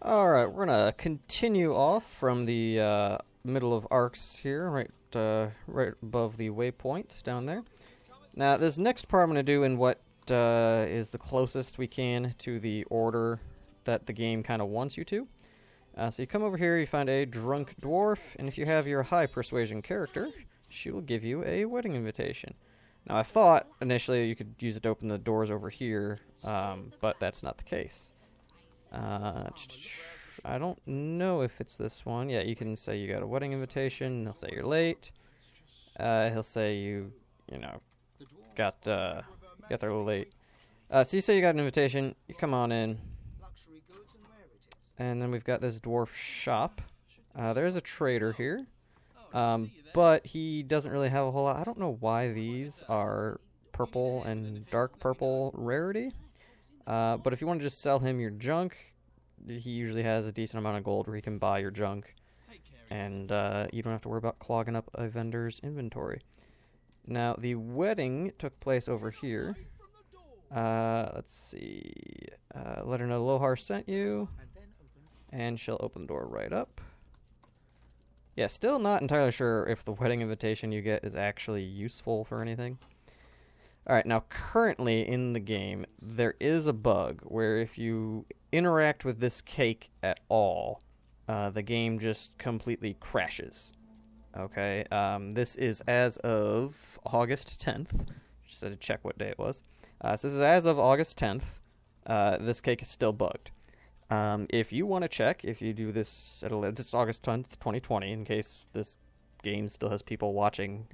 Alright, we're gonna continue off from the middle of arcs here, right above the waypoint down there. Now, this next part I'm gonna do in what is the closest we can to the order that the game kind of wants you to. So you come over here, you find a drunk dwarf, and if you have your high persuasion character, she will give you a wedding invitation. Now, I thought initially you could use it to open the doors over here, but that's not the case. I don't know if it's this one. Yeah, you can say you got a wedding invitation. He'll say you're late. He'll say you got there a little late. So you say you got an invitation. You come on in. And then we've got this dwarf shop. There's a trader here. But he doesn't really have a whole lot. I don't know why these are purple and dark purple rarity. But if you want to just sell him your junk, he usually has a decent amount of gold where he can buy your junk. And you don't have to worry about clogging up a vendor's inventory. Now, the wedding took place over here. Let's see. Let her know Lohar sent you. And she'll open the door right up. Yeah, still not entirely sure if the wedding invitation you get is actually useful for anything. Alright, now currently in the game, there is a bug where if you interact with this cake at all, the game just completely crashes. Okay, this is as of August 10th. Just had to check what day it was. So this is as of August 10th. This cake is still bugged. If you want to check, if you do this at it's August 10th, 2020, in case this game still has people watching,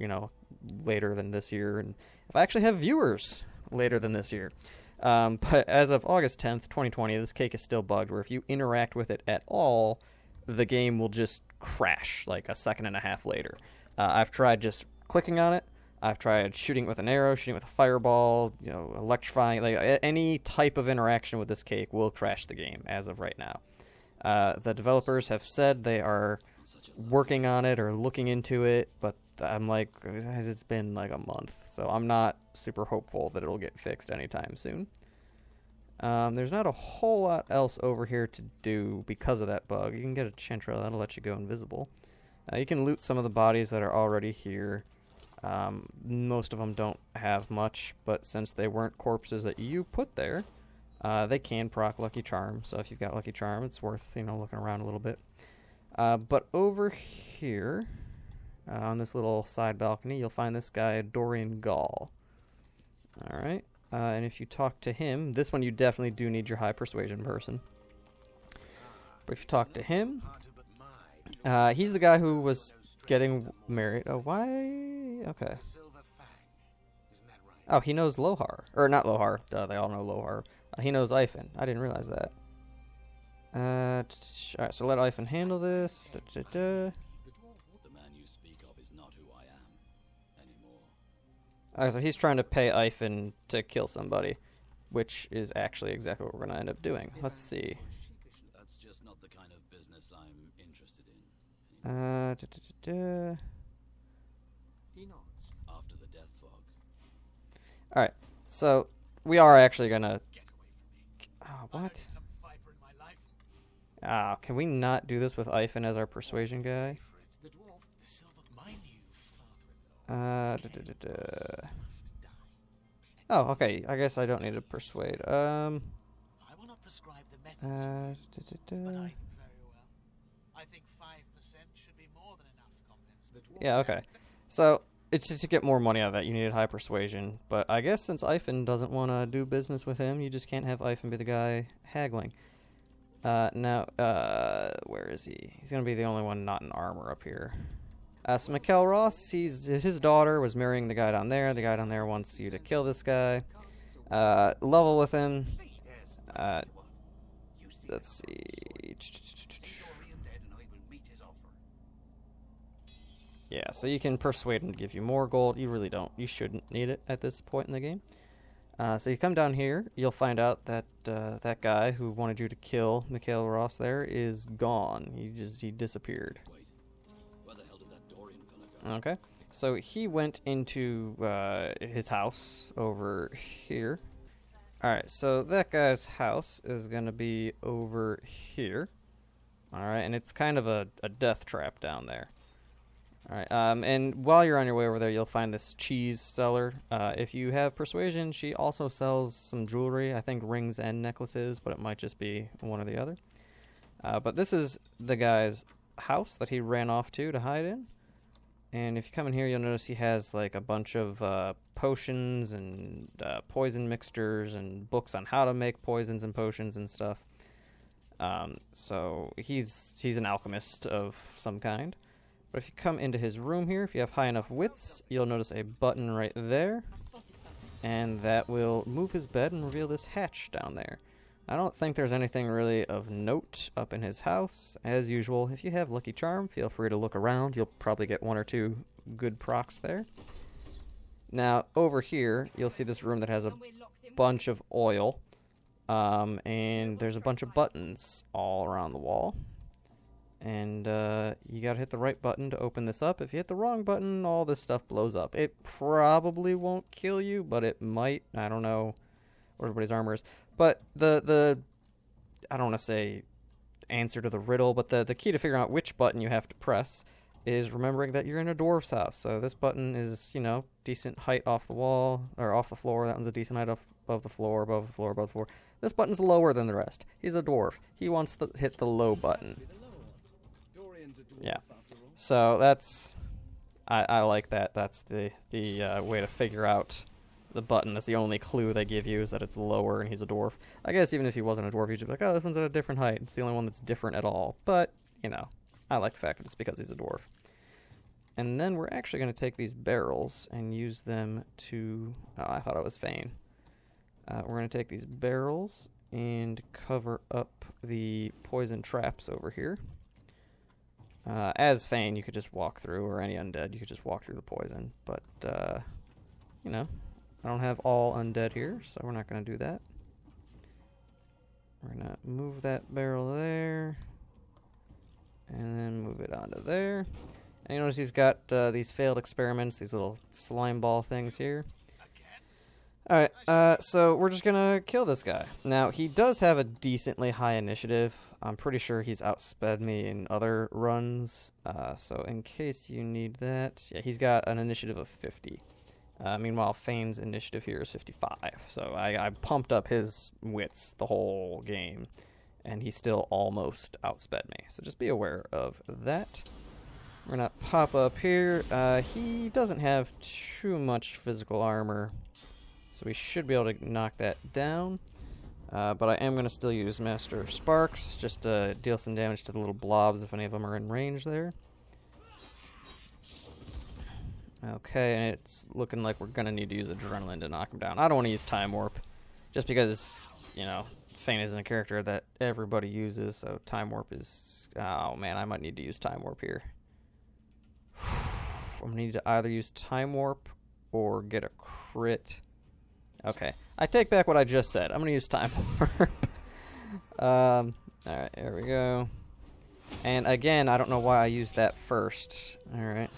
later than this year, and if I actually have viewers later than this year. But as of August 10th, 2020, this cake is still bugged, where if you interact with it at all, the game will just crash like a second and a half later. I've tried just clicking on it. I've tried shooting it with an arrow, shooting it with a fireball, electrifying. Like any type of interaction with this cake will crash the game as of right now. The developers have said they are working on it or looking into it, but I'm like, it's been like a month, so I'm not super hopeful that it'll get fixed anytime soon. There's not a whole lot else over here to do because of that bug. You can get a chantrell, that'll let you go invisible. You can loot some of the bodies that are already here. Most of them don't have much, but since they weren't corpses that you put there, they can proc Lucky Charm. So if you've got Lucky Charm, it's worth, looking around a little bit. But over here, on this little side balcony, you'll find this guy, Dorian Gall. Alright, and if you talk to him, this one you definitely do need your high persuasion person. But if you talk to him, he's the guy who was getting married. Oh, why? Okay. Oh, he knows Lohar. Or not Lohar. Duh, they all know Lohar. He knows Ifen. I didn't realize that. Alright, so let Ifen handle this. The man you speak of is not who I am anymore. Alright, so he's trying to pay Ifen to kill somebody, which is actually exactly what we're going to end up doing. Let's see. That's just not the kind of business I'm interested in. After the death fog. Alright, so we are actually gonna... Oh, what? Oh, can we not do this with Ifen as our persuasion guy? Oh, okay, I guess I don't need to persuade. Yeah, okay. So, it's just to get more money out of that, you needed high persuasion. But I guess since Ifen doesn't want to do business with him, you just can't have Ifen be the guy haggling. Now, where is he? He's going to be the only one not in armor up here. So Mikkel Ross, his daughter was marrying the guy down there. The guy down there wants you to kill this guy. Level with him. Let's see. Yeah, so you can persuade him to give you more gold. You really don't. You shouldn't need it at this point in the game. So you come down here, you'll find out that that guy who wanted you to kill Mikhail Ross there is gone. He disappeared. Wait, where the hell did that Dorian fella go? Okay, so he went into his house over here. Alright, so that guy's house is going to be over here. Alright, and it's kind of a death trap down there. Alright, and while you're on your way over there, you'll find this cheese seller. If you have persuasion, she also sells some jewelry. I think rings and necklaces, but it might just be one or the other. But this is the guy's house that he ran off to hide in. And if you come in here, you'll notice he has like a bunch of potions and poison mixtures and books on how to make poisons and potions and stuff. So he's an alchemist of some kind. But if you come into his room here, if you have high enough wits, you'll notice a button right there. And that will move his bed and reveal this hatch down there. I don't think there's anything really of note up in his house. As usual, if you have Lucky Charm, feel free to look around. You'll probably get one or two good procs there. Now, over here, you'll see this room that has a bunch of oil. And there's a bunch of buttons all around the wall. And you gotta hit the right button to open this up. If you hit the wrong button, all this stuff blows up. It probably won't kill you, but it might. I don't know what everybody's armor is. But the I don't want to say answer to the riddle, but the key to figuring out which button you have to press is remembering that you're in a dwarf's house. So this button is, you know, decent height off the wall, or off the floor. That one's a decent height above the floor, above the floor, above the floor. This button's lower than the rest. He's a dwarf. He wants to hit the low button. Yeah. So that's... I like that. That's the way to figure out the button. That's the only clue they give you, is that it's lower and he's a dwarf. I guess even if he wasn't a dwarf, you'd be like, oh, this one's at a different height. It's the only one that's different at all. But, you know, I like the fact that it's because he's a dwarf. And then we're actually going to take these barrels and use them to... Oh, I thought it was Fane. We're going to take these barrels and cover up the poison traps over here. As Fane, you could just walk through, or any undead, you could just walk through the poison. But, you know, I don't have all undead here, so we're not going to do that. We're going to move that barrel there, and then move it onto there. And you notice he's got these failed experiments, these little slime ball things here. Alright, so we're just gonna kill this guy. Now, he does have a decently high initiative. I'm pretty sure he's outsped me in other runs. So in case you need that, yeah, he's got an initiative of 50. Meanwhile, Fane's initiative here is 55. So I pumped up his wits the whole game, and he still almost outsped me. So just be aware of that. We're gonna pop up here. He doesn't have too much physical armor, so we should be able to knock that down. But I am going to still use Master of Sparks, just to deal some damage to the little blobs if any of them are in range there. Okay, and it's looking like we're going to need to use Adrenaline to knock him down. I don't want to use Time Warp, just because, you know, Fane isn't a character that everybody uses, so Time Warp is... Oh, man, I might need to use Time Warp here. I'm going to need to either use Time Warp or get a crit... Okay, I take back what I just said. I'm going to use Time Warp. Alright, there we go. And again, I don't know why I used that first. Alright.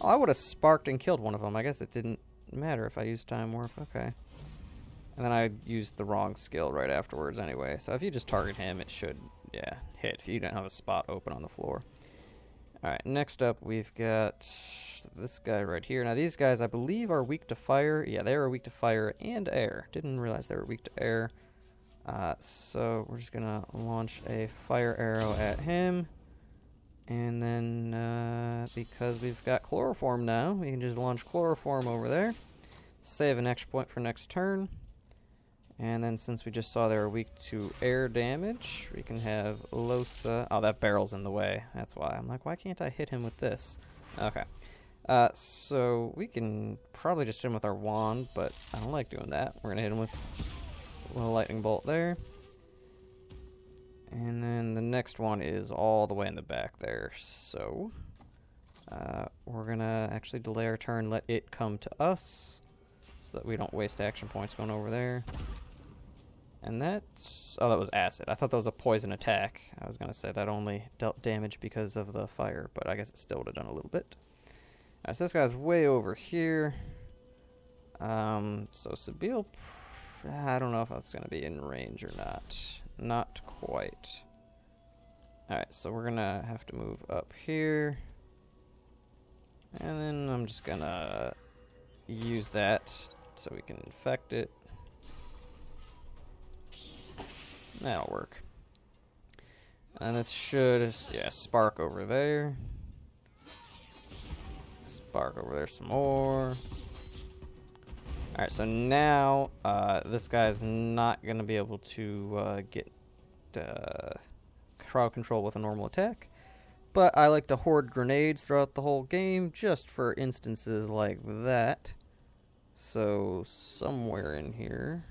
Oh, I would have sparked and killed one of them. I guess it didn't matter if I used Time Warp. Okay. And then I used the wrong skill right afterwards anyway. So if you just target him, it should, yeah, hit. If you don't have a spot open on the floor. Alright, next up we've got this guy right here. Now these guys I believe are weak to fire. Yeah, they are weak to fire and air. Didn't realize they were weak to air. So we're just gonna launch a fire arrow at him. And then because we've got chloroform now, we can just launch chloroform over there. Save an extra point for next turn. And then since we just saw they were weak to air damage, we can have Losa... Oh, that barrel's in the way. That's why. I'm like, why can't I hit him with this? Okay. So we can probably just hit him with our wand, but I don't like doing that. We're going to hit him with a little lightning bolt there. And then the next one is all the way in the back there. So we're going to actually delay our turn, let it come to us, so that we don't waste action points going over there. And that's... Oh, that was acid. I thought that was a poison attack. I was going to say that only dealt damage because of the fire, but I guess it still would have done a little bit. Alright, so this guy's way over here. So Sabine... I don't know if that's going to be in range or not. Not quite. Alright, so we're gonna have to move up here. And then I'm just gonna use that so we can infect it. That'll work. And this should, yeah, spark over there. Spark over there some more. Alright, so now this guy's not going to be able to get crowd control with a normal attack. But I like to hoard grenades throughout the whole game just for instances like that. So somewhere in here,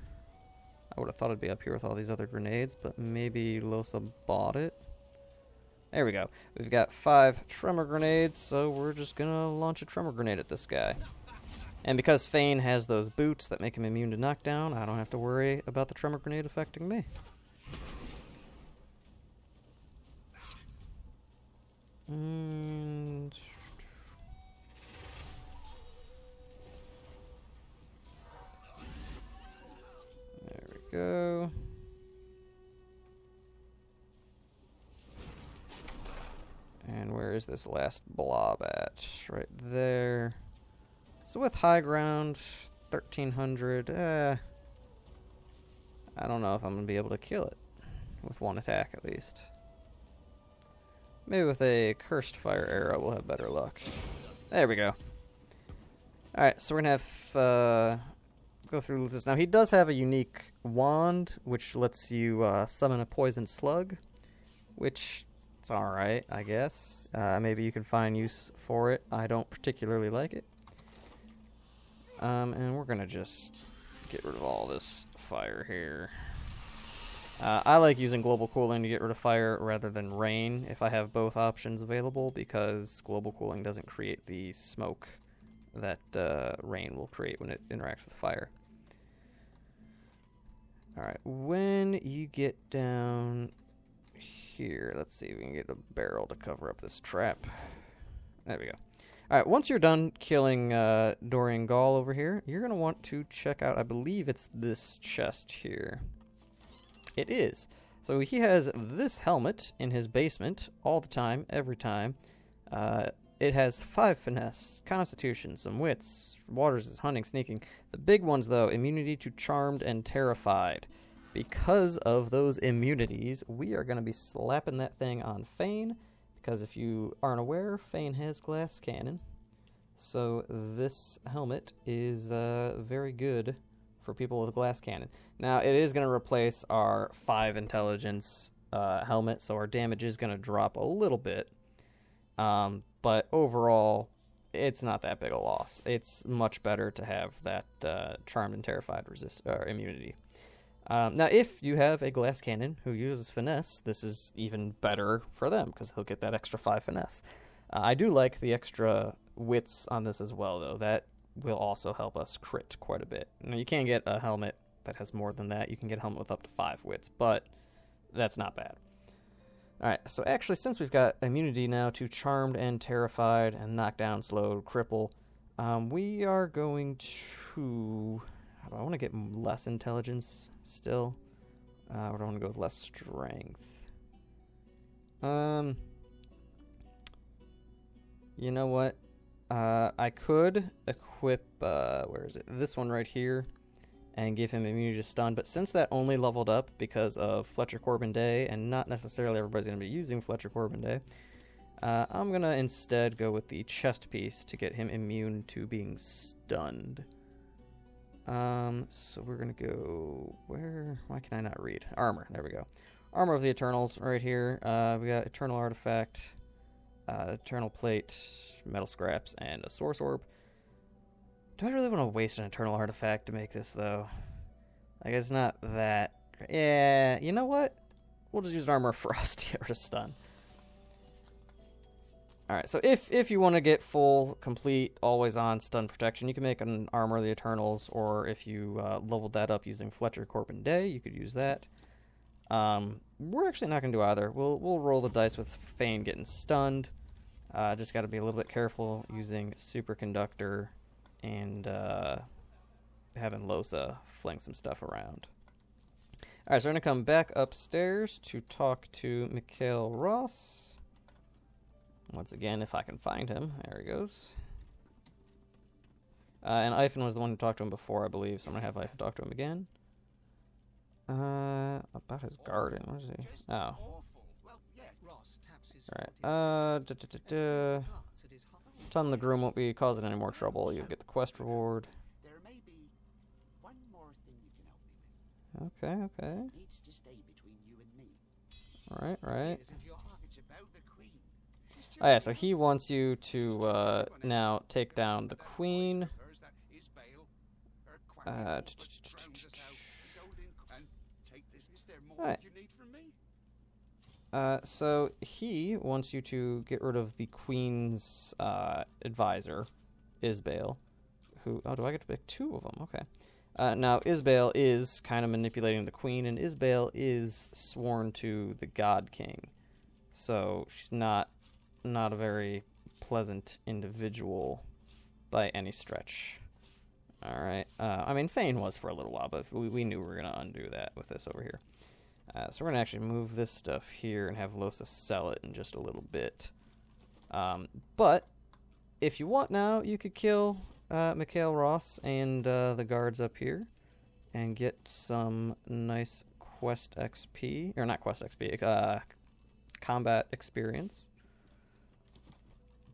I would have thought it'd be up here with all these other grenades, but maybe Losa bought it. There we go. We've got 5 tremor grenades, so we're just gonna launch a tremor grenade at this guy. And because Fane has those boots that make him immune to knockdown, I don't have to worry about the tremor grenade affecting me. There we go. And where is this last blob at? Right there. So with high ground, 1300, I don't know if I'm going to be able to kill it. With one attack, at least. Maybe with a cursed fire arrow we'll have better luck. There we go. Alright, so we're going to have... go through this. Now, he does have a unique wand, which lets you summon a poison slug. Which... it's alright, I guess. Maybe you can find use for it. I don't particularly like it. And we're gonna just get rid of all this fire here. I like using global cooling to get rid of fire rather than rain if I have both options available, because global cooling doesn't create the smoke that rain will create when it interacts with fire. Alright, when you get down here, let's see if we can get a barrel to cover up this trap. There we go. Alright, once you're done killing Dorian Gall over here, you're going to want to check out, I believe it's this chest here. It is. So he has this helmet in his basement all the time, every time. It has 5 finesse, constitution, some wits, water resist, hunting, sneaking. The big ones, though, immunity to charmed and terrified. Because of those immunities, we are going to be slapping that thing on Fane. Because if you aren't aware, Fane has glass cannon. So this helmet is very good for people with glass cannon. Now, it is going to replace our 5 intelligence helmet, so our damage is going to drop a little bit. But overall, it's not that big a loss. It's much better to have that charmed and terrified immunity. Now, if you have a glass cannon who uses finesse, this is even better for them, because he'll get that extra 5 finesse. I do like the extra wits on this as well, though. That will also help us crit quite a bit. Now, you can get a helmet that has more than that. You can get a helmet with up to 5 wits, but that's not bad. Alright, so actually, since we've got immunity now to charmed and terrified and knockdown, slowed, cripple, we are going to... I want to get less intelligence still. Or do I want to go with less strength? You know what? I could equip, where is it? This one right here, and give him immunity to stun. But since that only leveled up because of Fletcher Corbin Day, and not necessarily everybody's going to be using Fletcher Corbin Day, I'm going to instead go with the chest piece to get him immune to being stunned. So we're going to go, why can I not read? Armor, there we go. Armor of the Eternals right here. We got Eternal Artifact, Eternal Plate, Metal Scraps, and a Source Orb. Do I really want to waste an Eternal Artifact to make this, though? Like, it's not that... Yeah, you know what? We'll just use Armor of Frost to get rid of stun. Alright, so if you want to get full, complete, always-on stun protection, you can make an Armor of the Eternals, or if you leveled that up using Fletcher Corbin Day, you could use that. We're actually not going to do either. We'll roll the dice with Fane getting stunned. Just got to be a little bit careful using Superconductor and having Losa fling some stuff around. Alright, so we're going to come back upstairs to talk to Mikhail Ross. Once again, if I can find him. There he goes. And Ivan was the one who talked to him before, I believe, so I'm going to have Ivan talk to him again. About his garden. Where is he? Oh. Alright. Tell him the groom won't be causing any more trouble. You'll get the quest reward. There may be one more thing you can help me with. Okay. Needs to stay between you and me. Right. Isn't your heart? It's about the queen. Oh yeah, so he wants you to now take down the queen. Alright. So he wants you to get rid of the queen's advisor, Isbale, who... Oh, do I get to pick two of them? Okay. Now, Isbale is kind of manipulating the queen, and Isbale is sworn to the God King. So she's not a very pleasant individual by any stretch. Alright. I mean, Fane was for a little while, but we knew we were going to undo that with this over here. So we're going to actually move this stuff here and have Losa sell it in just a little bit. But if you want now, you could kill Mikhail Ross and the guards up here and get some nice quest XP. Or not quest XP, combat experience.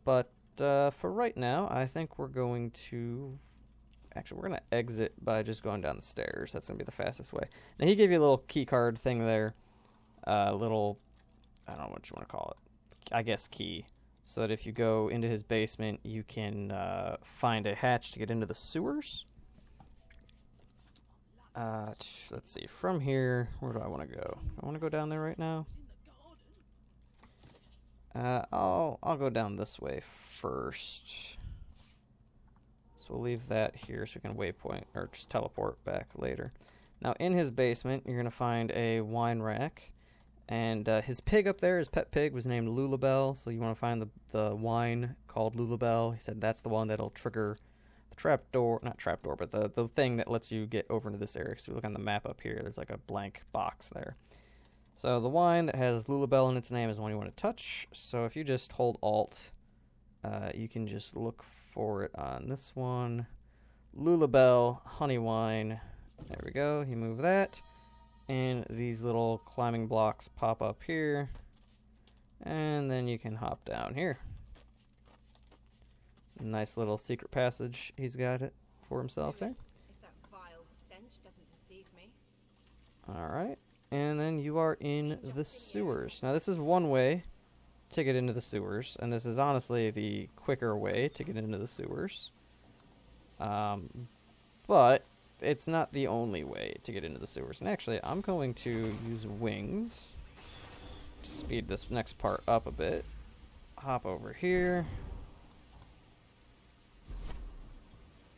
But for right now, I think we're going to... Actually, we're going to exit by just going down the stairs. That's going to be the fastest way. Now, he gave you a little key card thing there. Little, I don't know what you want to call it. I guess key. So that if you go into his basement, you can find a hatch to get into the sewers. Let's see. From here, where do I want to go? I want to go down there right now. I'll go down this way first. So we'll leave that here so we can waypoint, or just teleport back later. Now, in his basement, you're going to find a wine rack. And his pig up there, his pet pig, was named Lulabelle. So you want to find the wine called Lulabelle. He said that's the one that'll trigger the trapdoor. Not trapdoor, but the thing that lets you get over into this area. So if you look on the map up here, there's like a blank box there. So the wine that has Lulabelle in its name is the one you want to touch. So if you just hold Alt, you can just look for it on this one. Lulabelle, honey wine. There we go. You move that. And these little climbing blocks pop up here. And then you can hop down here. Nice little secret passage he's got it for himself there. If that vile stench doesn't deceive me. Alright. And then you are in the sewers. Now this is one way to get into the sewers. And this is honestly the quicker way to get into the sewers. But it's not the only way to get into the sewers. And actually, I'm going to use wings to speed this next part up a bit. Hop over here.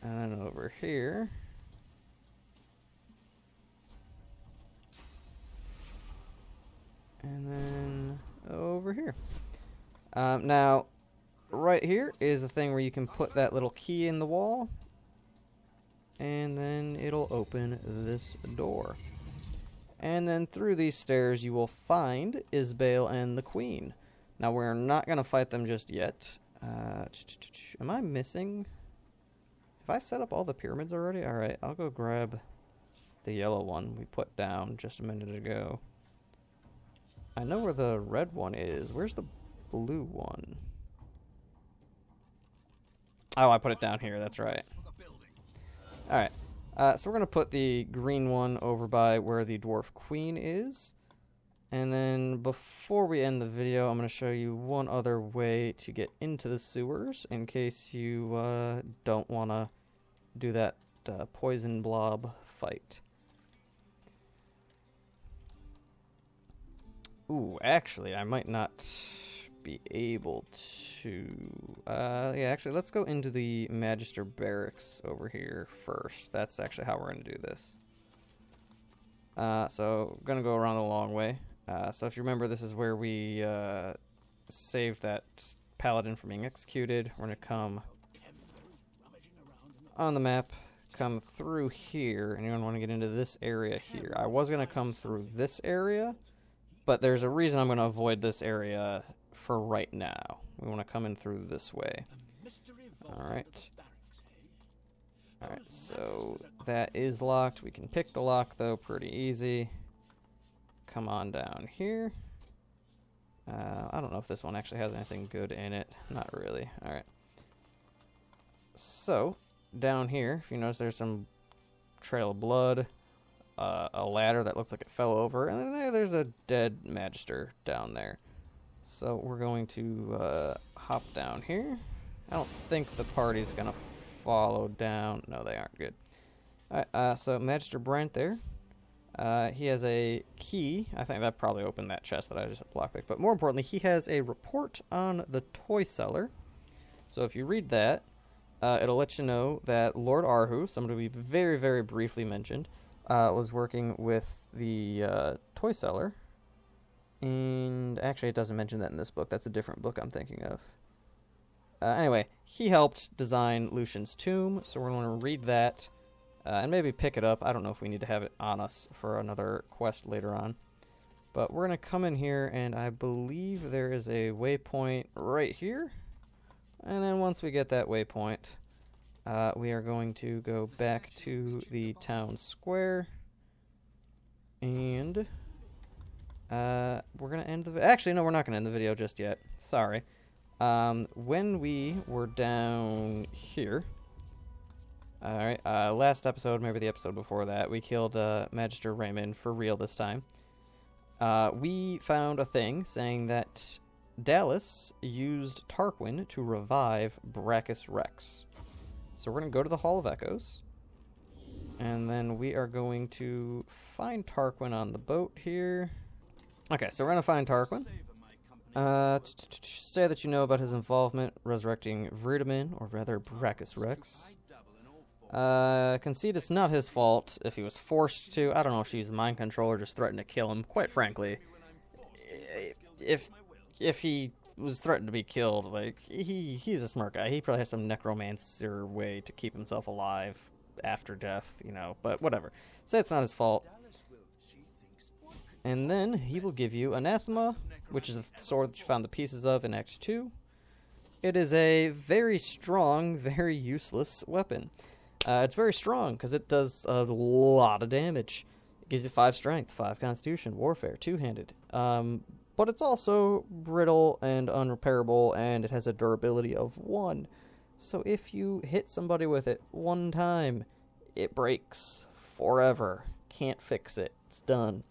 And then over here. And then over here. Now, right here is the thing where you can put that little key in the wall. And then it'll open this door. And then through these stairs you will find Isbale and the Queen. Now we're not going to fight them just yet. Am I missing? Have I set up all the pyramids already? Alright, I'll go grab the yellow one we put down just a minute ago. I know where the red one is. Where's the blue one? Oh, I put it down here. That's right. Alright, so we're going to put the green one over by where the Dwarf Queen is. And then before we end the video, I'm going to show you one other way to get into the sewers in case you don't want to do that poison blob fight. Ooh, actually, I might not be able to... yeah, actually, let's go into the Magister Barracks over here first. That's actually how we're going to do this. So, we're going to go around the long way. So if you remember, this is where we saved that paladin from being executed. We're going to come on the map, come through here, and you're going to want to get into this area here. I was going to come through this area, but there's a reason I'm going to avoid this area for right now. We want to come in through this way. Alright. Alright, so that is locked. We can pick the lock, though, pretty easy. Come on down here. I don't know if this one actually has anything good in it. Not really. Alright. So, down here, if you notice, there's some trail of blood, a ladder that looks like it fell over, and then there's a dead magister down there. So we're going to hop down here. I don't think the party's going to follow down. No, they aren't. Good. Alright, so Magister Brent there. He has a key. I think that probably opened that chest that I just lockpicked. But more importantly, he has a report on the toy seller. So if you read that, it'll let you know that Lord Arhu, somebody we very, very briefly mentioned, was working with the toy seller. And actually, it doesn't mention that in this book. That's a different book I'm thinking of. Anyway, he helped design Lucian's tomb, so we're going to read that and maybe pick it up. I don't know if we need to have it on us for another quest later on. But we're going to come in here, and I believe there is a waypoint right here. And then once we get that waypoint, we are going to go back to the town square. And we're going to end the actually, no, we're not going to end the video just yet. Sorry. When we were down here, alright, last episode, maybe the episode before that, we killed Magister Raymond for real this time. We found a thing saying that Dallas used Tarquin to revive Brachus Rex. So we're going to go to the Hall of Echoes, and then we are going to find Tarquin on the boat here. Okay, so we're going to find Tarquin. Say that you know about his involvement resurrecting Vridamin, or rather Brachus Rex. Concede it's not his fault if he was forced to. I don't know if she used mind control or just threatened to kill him. Quite frankly, if he was threatened to be killed, like, he's a smart guy. He probably has some necromancer way to keep himself alive after death, you know, but whatever. Say it's not his fault. And then he will give you Anathema, which is a sword that you found the pieces of in Act 2. It is a very strong, very useless weapon. It's very strong because it does a lot of damage. It gives you 5 strength, 5 constitution, warfare, 2-handed. But it's also brittle and unrepairable, and it has a durability of 1. So if you hit somebody with it one time, it breaks forever. Can't fix it. It's done.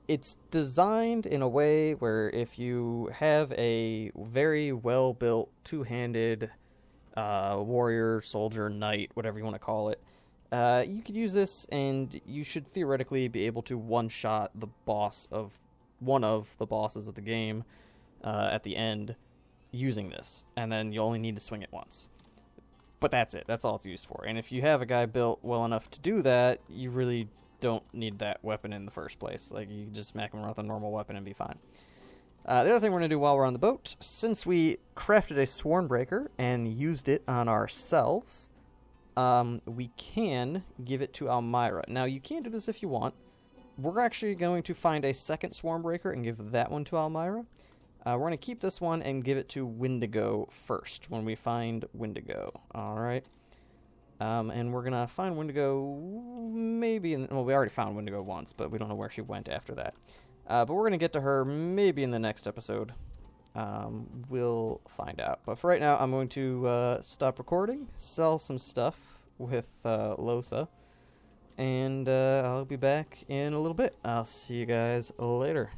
It's designed in a way where if you have a very well-built, 2-handed warrior, soldier, knight, whatever you want to call it, you could use this, and you should theoretically be able to one-shot the boss of one of the bosses of the game at the end using this, and then you only need to swing it once. But that's it. That's all it's used for. And if you have a guy built well enough to do that, you really don't need that weapon in the first place. Like, you can just smack him around with a normal weapon and be fine. The other thing we're going to do while we're on the boat, since we crafted a Swornbreaker and used it on ourselves, we can give it to Almyra. Now, you can't do this if you want. We're actually going to find a second Swornbreaker and give that one to Almyra. We're going to keep this one and give it to Wendigo first when we find Wendigo. Alright. And we're going to find Wendigo maybe in... Well, we already found Wendigo once, but we don't know where she went after that. But we're going to get to her maybe in the next episode. We'll find out. But for right now, I'm going to stop recording, sell some stuff with Losa, and I'll be back in a little bit. I'll see you guys later.